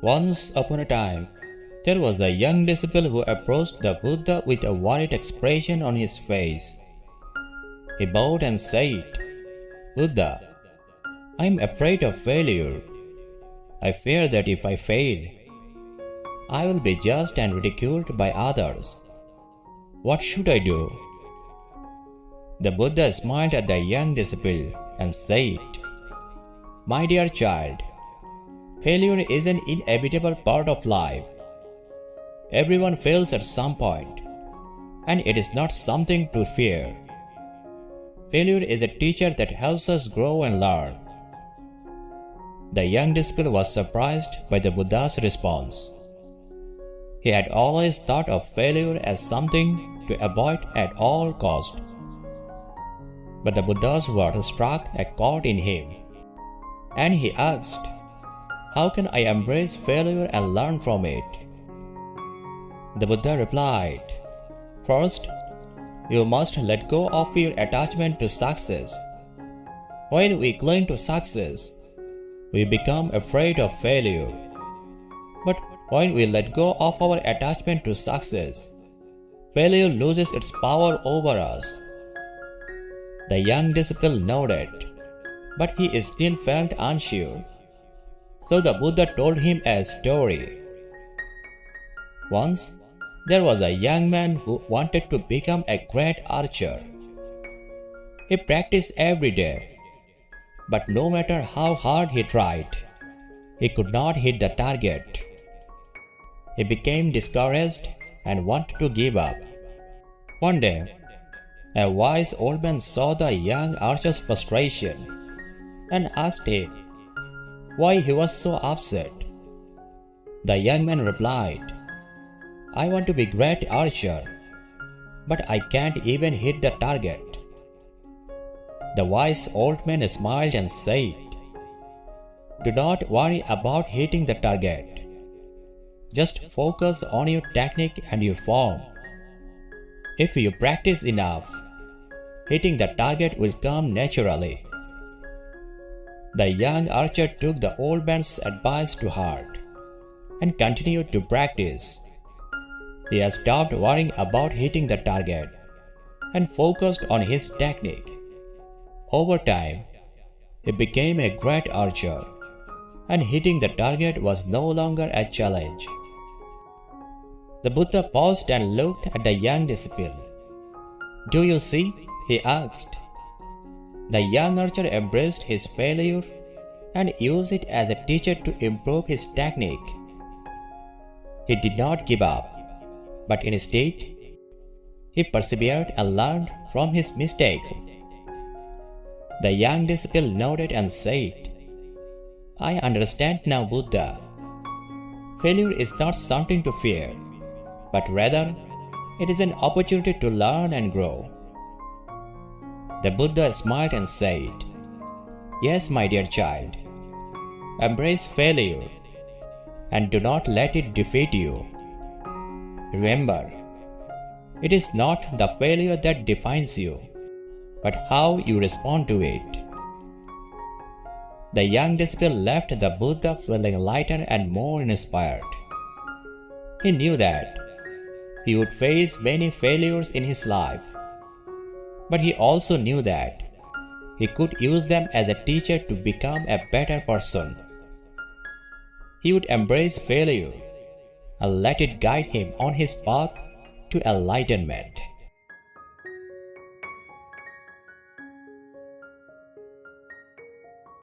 Once upon a time, there was a young disciple who approached the Buddha with a worried expression on his face. He bowed and said, "Buddha, I am afraid of failure. I fear that if I fail, I will be judged and ridiculed by others. What should I do?" The Buddha smiled at the young disciple and said, "My dear child, failure is an inevitable part of life. Everyone fails at some point, and it is not something to fear. Failure is a teacher that helps us grow and learn." The young disciple was surprised by the Buddha's response. He had always thought of failure as something to avoid at all cost. But the Buddha's words struck a chord in him, and he asked, "How can I embrace failure and learn from it?" The Buddha replied, "First, you must let go of your attachment to success. When we cling to success, we become afraid of failure. But when we let go of our attachment to success, failure loses its power over us." The young disciple nodded, but he still felt unsure. So the Buddha told him a story. Once, there was a young man who wanted to become a great archer. He practiced every day, but no matter how hard he tried, he could not hit the target. He became discouraged and wanted to give up. One day, a wise old man saw the young archer's frustration and asked him why he was so upset. The young man replied, "I want to be a great archer, but I can't even hit the target." The wise old man smiled and said, "Do not worry about hitting the target. Just focus on your technique and your form. If you practice enough, hitting the target will come naturally." The young archer took the old man's advice to heart and continued to practice. He had stopped worrying about hitting the target and focused on his technique. Over time, he became a great archer, and hitting the target was no longer a challenge. The Buddha paused and looked at the young disciple. "Do you see?" he asked. The young archer embraced his failure and used it as a teacher to improve his technique. He did not give up, but instead, he persevered and learned from his mistakes. The young disciple nodded and said, "I understand now, Buddha. Failure is not something to fear, but rather it is an opportunity to learn and grow." The Buddha smiled and said, "Yes, my dear child. Embrace failure and do not let it defeat you. Remember, it is not the failure that defines you, but how you respond to it." The young disciple left the Buddha feeling lighter and more inspired. He knew that he would face many failures in his life, but he also knew that he could use them as a teacher to become a better person. He would embrace failure and let it guide him on his path to enlightenment.